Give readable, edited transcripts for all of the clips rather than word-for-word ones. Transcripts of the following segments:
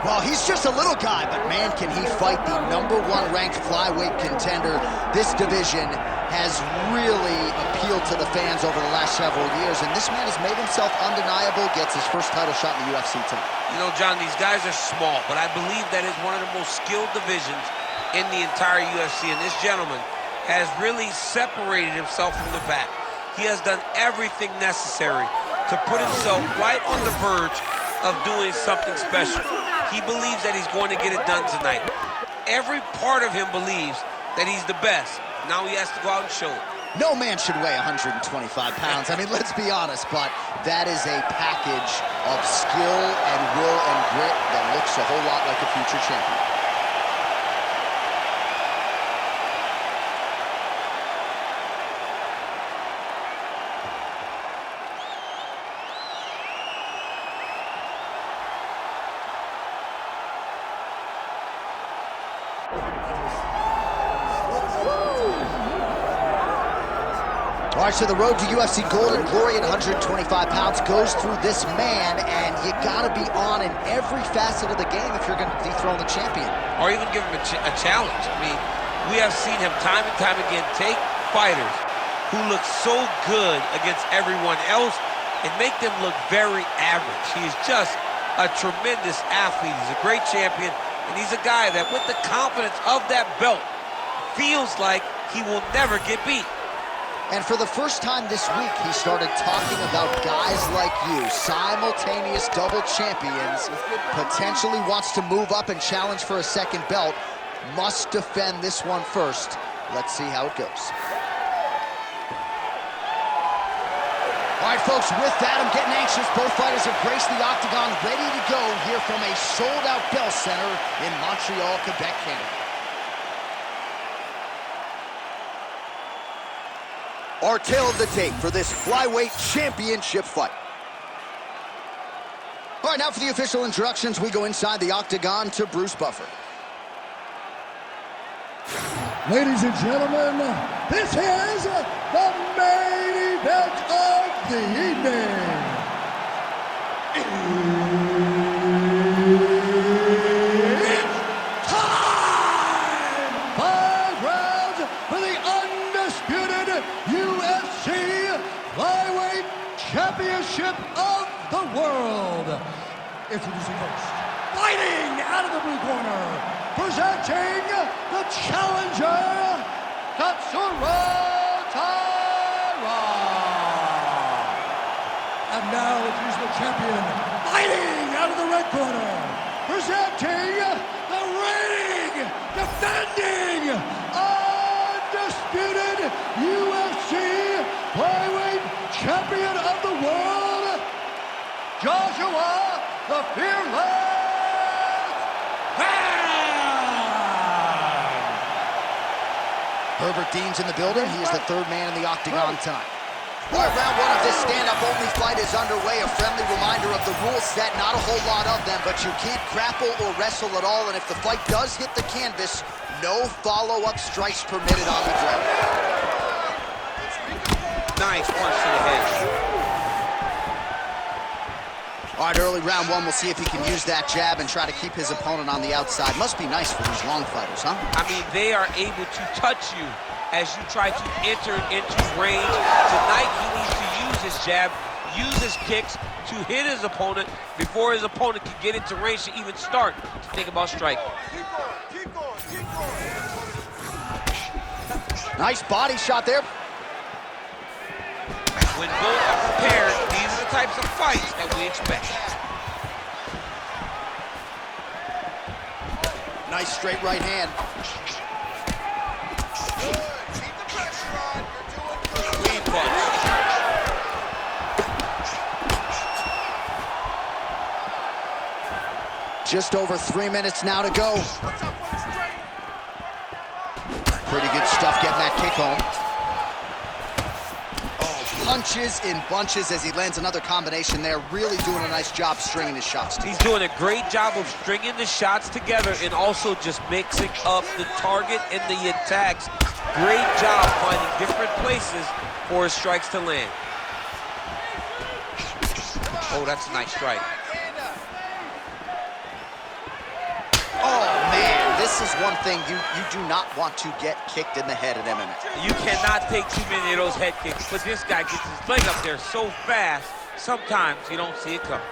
Well, he's just a little guy, but man, can he fight the #1 ranked flyweight contender. This division has really appealed to the fans over the last several years, and this man has made himself undeniable, gets his first title shot in the UFC tonight. You know, John, these guys are small, but I believe that is one of the most skilled divisions in the entire UFC, and this gentleman has really separated himself from the pack. He has done everything necessary to put himself right on the verge of doing something special. He believes that he's going to get it done tonight. Every part of him believes that he's the best. Now he has to go out and show it. No man should weigh 125 pounds. I mean, let's be honest, but that is a package of skill and will and grit that looks a whole lot like a future champion. All right, so the road to UFC Golden Glory at 125 pounds goes through this man, and you gotta be on in every facet of the game if you're gonna dethrone the champion. Or even give him a challenge. I mean, we have seen him time and time again take fighters who look so good against everyone else and make them look very average. He is just a tremendous athlete. He's a great champion, and he's a guy that with the confidence of that belt feels like he will never get beat. And for the first time this week, he started talking about guys like you, simultaneous double champions, potentially wants to move up and challenge for a second belt, must defend this one first. Let's see how it goes. All right, folks, with that, I'm getting anxious. Both fighters have graced the octagon, ready to go here from a sold-out Bell Center in Montreal, Quebec, Canada. Our tale of the tape for this flyweight championship fight. All right, now for the official introductions, we go inside the octagon to Bruce Buffer. Ladies and gentlemen, this is the main event of the evening. It's time! 5 rounds for the undisputed UFC Flyweight Championship of the world. Introducing first, fighting out of the blue corner, presenting the challenger, Tatsuro Taira. And now introducing the champion, fighting out of the red corner, presenting the reigning, defending, undisputed UFC Flyweight Champion of the world, Joshua the Fearless Herbert Dean's in the building. He is the third man in the octagon tonight. All right, round one of this stand-up-only fight is underway. A friendly reminder of the rule set. Not a whole lot of them, but you can't grapple or wrestle at all. And if the fight does hit the canvas, no follow-up strikes permitted on the ground. Nice punch to the head. All right, early round one, we'll see if he can use that jab and try to keep his opponent on the outside. Must be nice for these long fighters, huh? I mean, they are able to touch you as you try to enter into range. Tonight, he needs to use his jab, use his kicks to hit his opponent before his opponent can get into range to even start to think about striking. Keep going. Nice body shot there. When both are prepared, these are the types of fights that we expect. Nice straight right hand. Good. Keep the pressure on. You're doing good. Clean punch. Just over 3 minutes now to go. Pretty good stuff getting that kick home. Punches in bunches as he lands another combination there. Really doing a nice job stringing his shots together. He's doing a great job of stringing the shots together and also just mixing up the target and the attacks. Great job finding different places for his strikes to land. Oh, that's a nice strike. this is one thing you do not want to get kicked in the head in MMA. You cannot take too many of those head kicks, but this guy gets his leg up there so fast, sometimes you don't see it coming.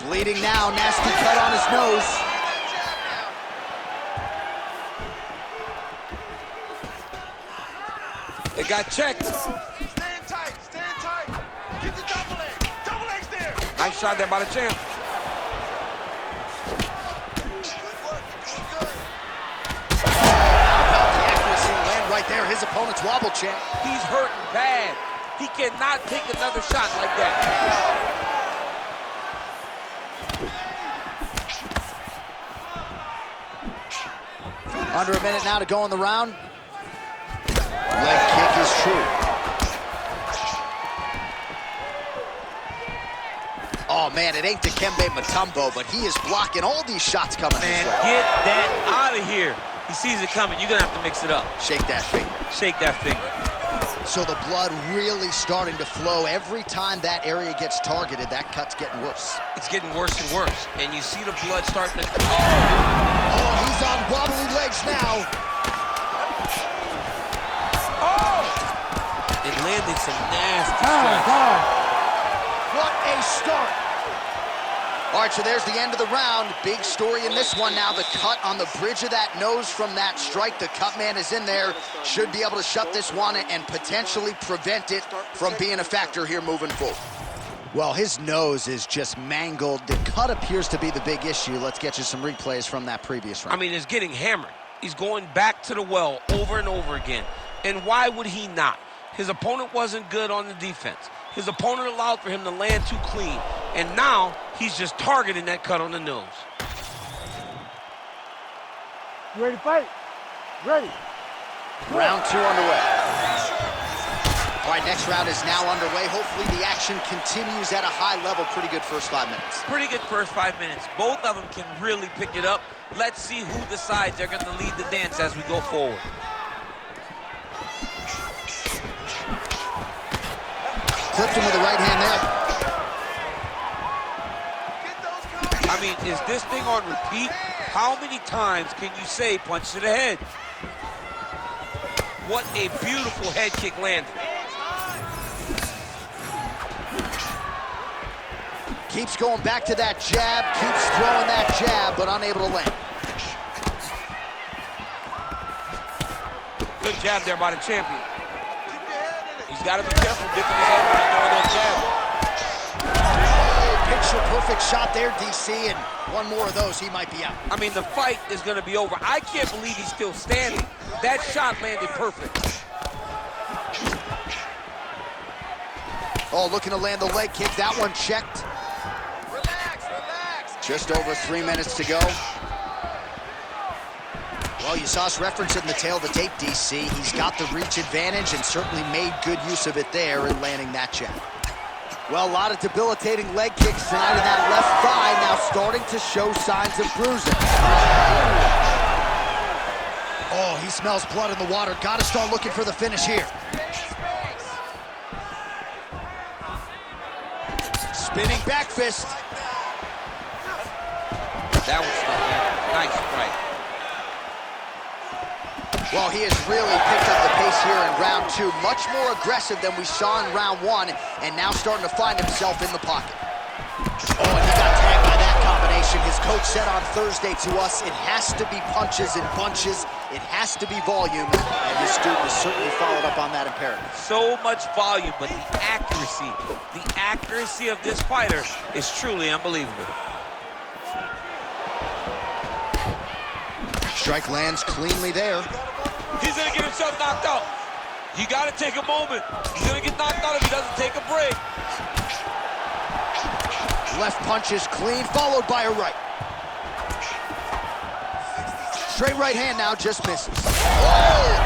Bleeding now, nasty cut on his nose. It got checked. Stand tight, stand tight. Get the double legs there. Nice shot there by the champ. Right there, his opponent's wobble champ. He's hurting bad. He cannot take another shot like that. Under a minute now to go in the round. Leg kick is true. Oh man, it ain't Dikembe Mutombo, but he is blocking all these shots coming his way. Get that out of here. He sees it coming. You're going to have to mix it up. Shake that finger. Shake that finger. So the blood really starting to flow. Every time that area gets targeted, that cut's getting worse. It's getting worse and worse. And you see the blood starting to... Oh, he's on wobbly legs now. Oh! It landed some nasty shots. What a start. All right, so there's the end of the round. Big story in this one now. The cut on the bridge of that nose from that strike. The cut man is in there. Should be able to shut this one and potentially prevent it from being a factor here moving forward. Well, his nose is just mangled. The cut appears to be the big issue. Let's get you some replays from that previous round. I mean, it's getting hammered. He's going back to the well over and over again. And why would he not? His opponent wasn't good on the defense. His opponent allowed for him to land too clean. And now he's just targeting that cut on the nose. You ready to fight? Ready. Round 2 underway. All right, next round is now underway. Hopefully the action continues at a high level. Pretty good first 5 minutes. Pretty good first 5 minutes. Both of them can really pick it up. Let's see who decides they're going to lead the dance as we go forward. Clipped him with the right hand there. I mean, is this thing on repeat? How many times can you say punch to the head? What a beautiful head kick landed. Keeps going back to that jab, keeps throwing that jab, but unable to land. Good jab there by the champion. He's got to be careful dipping his head when he's throwing that jab. Picture perfect shot there, DC, and one more of those, he might be out. I mean, the fight is going to be over. I can't believe he's still standing. That shot landed perfect. Oh, looking to land the leg kick. That one checked. Relax. Just over 3 minutes to go. Well, you saw us reference it in the tail of the tape, DC. He's got the reach advantage and certainly made good use of it there in landing that jab. Well, a lot of debilitating leg kicks tonight in that left thigh, now starting to show signs of bruising. Oh, he smells blood in the water. Got to start looking for the finish here. Spinning back fist. That was nice strike. Well, he has really picked up the pace here in round 2. Much more aggressive than we saw in round 1, and now starting to find himself in the pocket. Oh, and he got tagged by that combination. His coach said on Thursday to us, it has to be punches and bunches. It has to be volume, and his student has certainly followed up on that imperative. So much volume, but the accuracy of this fighter is truly unbelievable. Strike lands cleanly there. He's gonna get himself knocked out. You gotta take a moment. He's gonna get knocked out if he doesn't take a break. Left punch is clean, followed by a right. Straight right hand now, just misses. Whoa!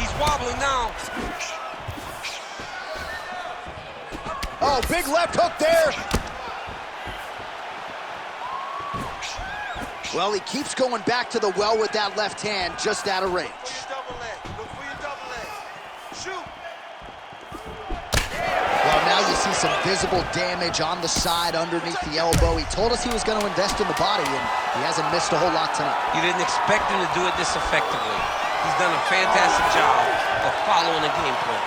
He's wobbling now. Oh, big left hook there. Well, he keeps going back to the well with that left hand, just out of range. Look for your double leg. Shoot. Well, now you see some visible damage on the side underneath the elbow. He told us he was going to invest in the body, and he hasn't missed a whole lot tonight. You didn't expect him to do it this effectively. He's done a fantastic job of following the game plan.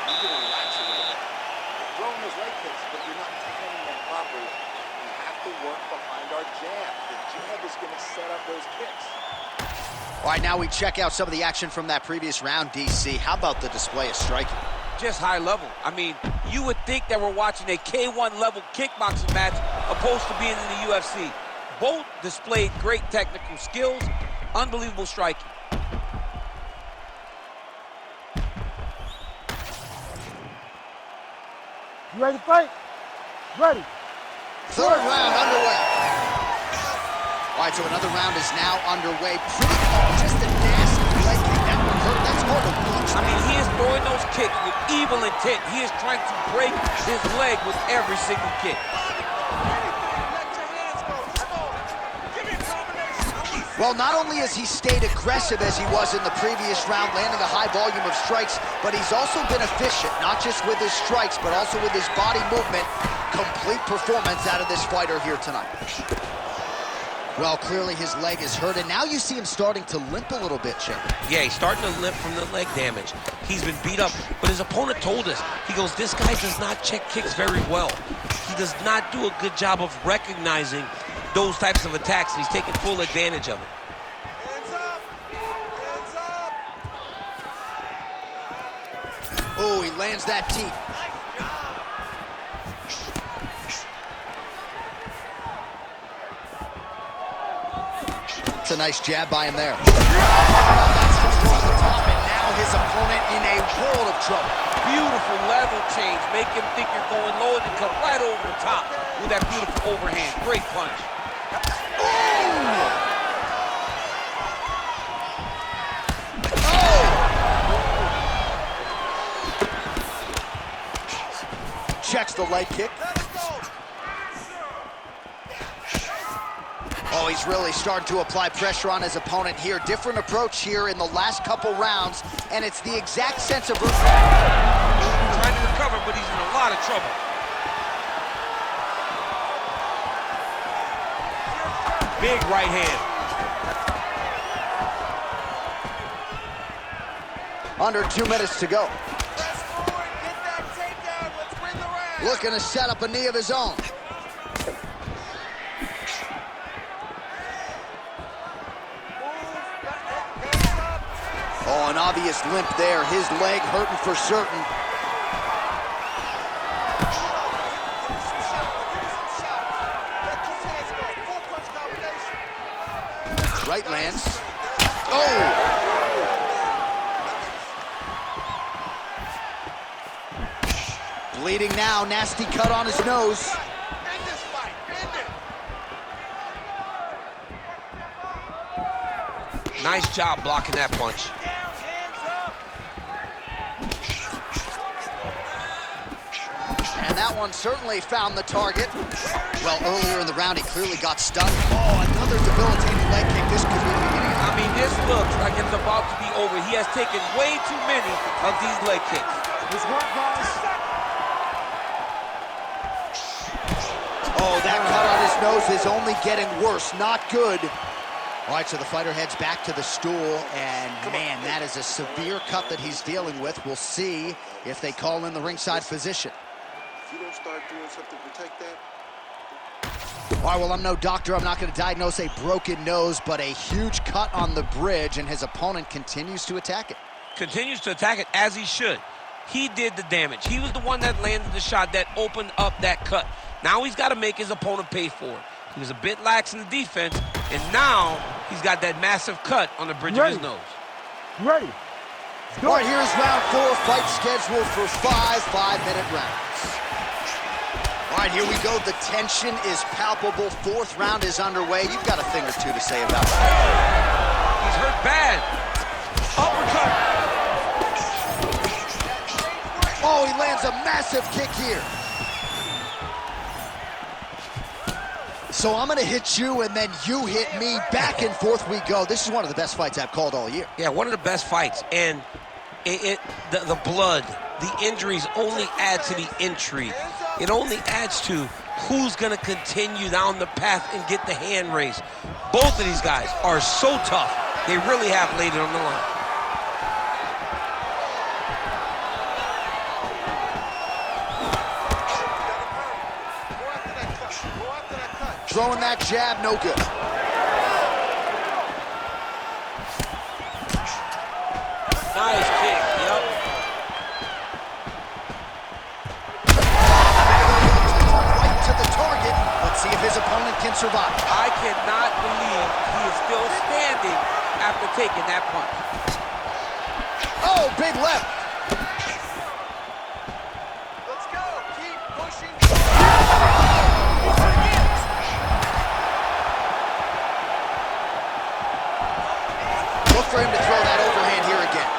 You're getting relaxed a little bit. You're throwing those leg kicks, but you're not timing them properly. You have to work behind our jab. The jab is going to set up those kicks. All right, now we check out some of the action from that previous round, DC. How about the display of striking? Just high level. I mean, you would think that we're watching a K1 level kickboxing match opposed to being in the UFC. Both displayed great technical skills, unbelievable striking. You ready to fight? Ready. Third round underway. All right, so another round is now underway. Just a nasty leg kick. That one hurt. That's hard to watch. I mean, he is throwing those kicks with evil intent. He is trying to break his leg with every single kick. Well, not only has he stayed aggressive as he was in the previous round, landing a high volume of strikes, but he's also been efficient, not just with his strikes, but also with his body movement. Complete performance out of this fighter here tonight. Well, clearly his leg is hurt, and now you see him starting to limp a little bit, Chip. Yeah, he's starting to limp from the leg damage. He's been beat up, but his opponent told us, he goes, this guy does not check kicks very well. He does not do a good job of recognizing those types of attacks, and he's taking full advantage of it. Hands up! Hands up! Oh, he lands that teep. It's a nice jab by him there. That's just off the top, and now his opponent in a world of trouble. Beautiful level change. Make him think you're going low and then come right over the top with that beautiful overhand. Great punch. Checks the leg kick. Oh, he's really starting to apply pressure on his opponent here. Different approach here in the last couple rounds, and it's the exact sense of trying to recover, but he's in a lot of trouble. Big right hand. Under 2 minutes to go. Press forward, get that takedown. Let's win the round. Looking to set up a knee of his own. Oh, an obvious limp there. His leg hurting for certain. Right lands. Oh! Bleeding now, nasty cut on his nose. End this fight, end it. Nice job blocking that punch. And that one certainly found the target. Well, earlier in the round, he clearly got stunned. Oh, another debilitating leg kick. This could be the beginning. I mean, this looks like it's about to be over. He has taken way too many of these leg kicks. This work, guys. Oh, that cut on his nose is only getting worse. Not good. All right, so the fighter heads back to the stool, and man, that is a severe cut that he's dealing with. We'll see if they call in the ringside physician. If you don't start doing something to protect that. All right, well, I'm no doctor. I'm not going to diagnose a broken nose, but a huge cut on the bridge, and his opponent continues to attack it. Continues to attack it as he should. He did the damage. He was the one that landed the shot that opened up that cut. Now he's got to make his opponent pay for it. He was a bit lax in the defense, and now he's got that massive cut on the bridge of his nose. Ready. All right, here's round 4. Fight scheduled for 5 5-minute rounds. All right, here we go. The tension is palpable. 4th round is underway. You've got a thing or two to say about that. He's hurt bad. Uppercut. Oh, he lands a massive kick here. So I'm going to hit you, and then you hit me. Back and forth we go. This is one of the best fights I've called all year. Yeah, one of the best fights. And the blood the injuries only add to the intrigue. It only adds to who's going to continue down the path and get the hand raised. Both of these guys are so tough. They really have laid it on the line. Throwing that jab, no good. Nice kick, yep. Right to the target. Let's see if his opponent can survive. I cannot believe he is still standing after taking that punch. Oh, big left. Let's go. Keep pushing. Look for him to throw that overhand here again.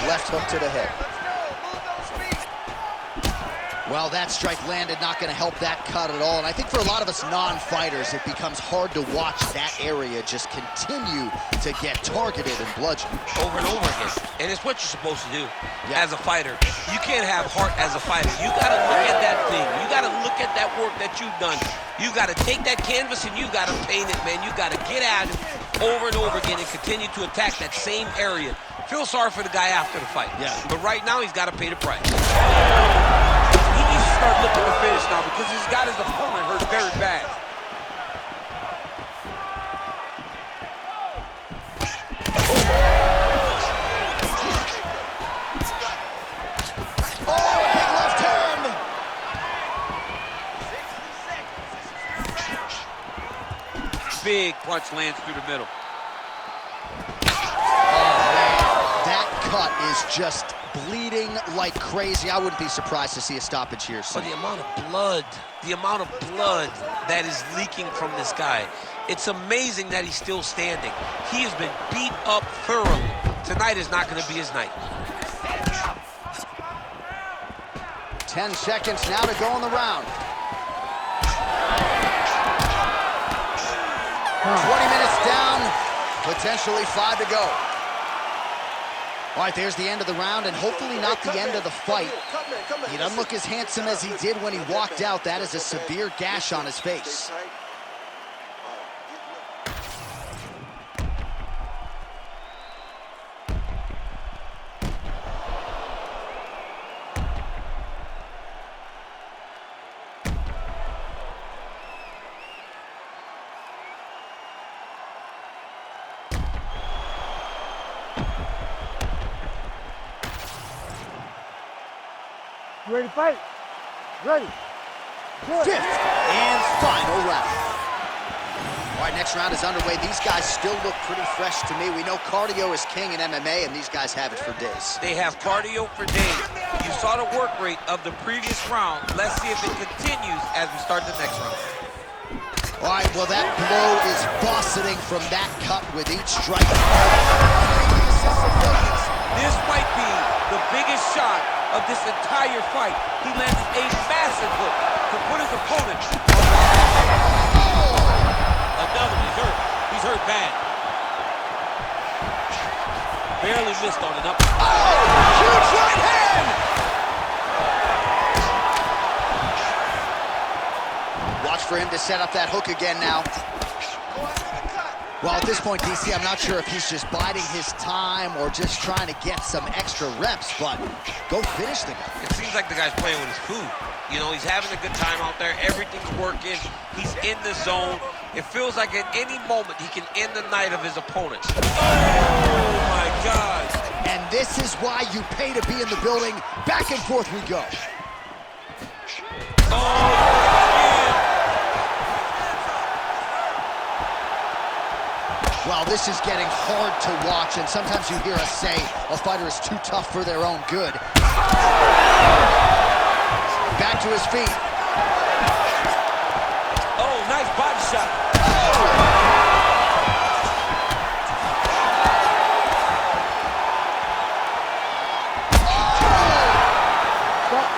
Left hook to the head. Well, that strike landed, not going to help that cut at all. And I think for a lot of us non-fighters, it becomes hard to watch that area just continue to get targeted and bludgeoned. Over and over again. And it's what you're supposed to do as a fighter. You can't have heart as a fighter. You got to look at that thing. You got to look at that work that you've done. You got to take that canvas and you got to paint it, man. You got to get at it over and over again and continue to attack that same area. Feel sorry for the guy after the fight. Yeah. But right now, he's got to pay the price. He needs to start looking to finish now because he's got his opponent hurt very bad. Oh, big left turn. Big punch lands through the middle. That cut is just bleeding like crazy. I wouldn't be surprised to see a stoppage here soon. But the amount of blood that is leaking from this guy, it's amazing that he's still standing. He has been beat up thoroughly. Tonight is not going to be his night. 10 seconds now to go in the round. 20 minutes down, potentially 5 to go. All right, there's the end of the round, and hopefully not the end of the fight. He doesn't look as handsome as he did when he walked out. That is a severe gash on his face. You ready to fight? Ready. Good. Fifth and final round. All right, next round is underway. These guys still look pretty fresh to me. We know cardio is king in MMA, and these guys have it for days. They have cardio for days. You saw the work rate of the previous round. Let's see if it continues as we start the next round. All right, well, that blow is buffeting from that cut with each strike. This might be the biggest shot of this entire fight. He landed a massive hook to put his opponent. Another, he's hurt. He's hurt bad. Barely missed on an up. Oh, huge right hand! Watch for him to set up that hook again now. Well, at this point, DC, I'm not sure if he's just biding his time or just trying to get some extra reps, but go finish the guy. It seems like the guy's playing with his food. You know, he's having a good time out there. Everything's working. He's in the zone. It feels like at any moment he can end the night of his opponent. Oh, my God. And this is why you pay to be in the building. Back and forth we go. Oh, Well, this is getting hard to watch, and sometimes you hear us say a fighter is too tough for their own good. Back to his feet. oh, nice body shot.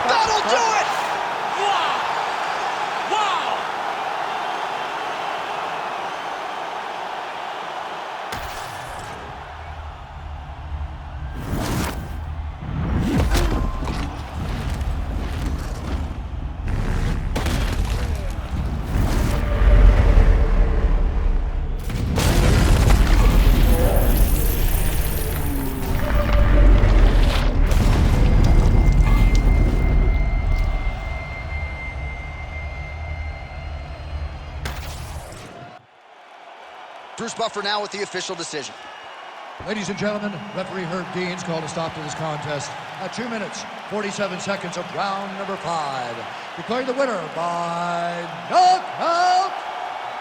That'll do it! Wow. Wow. Bruce Buffer now with the official decision. Ladies and gentlemen, referee Herb Dean's called a stop to this contest at 2 minutes, 47 seconds of round number 5. Declaring the winner by knockout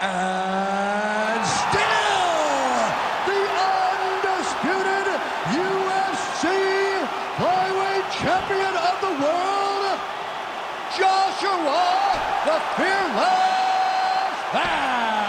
and still the undisputed UFC flyweight champion of the world, Joshua the Fearless Man.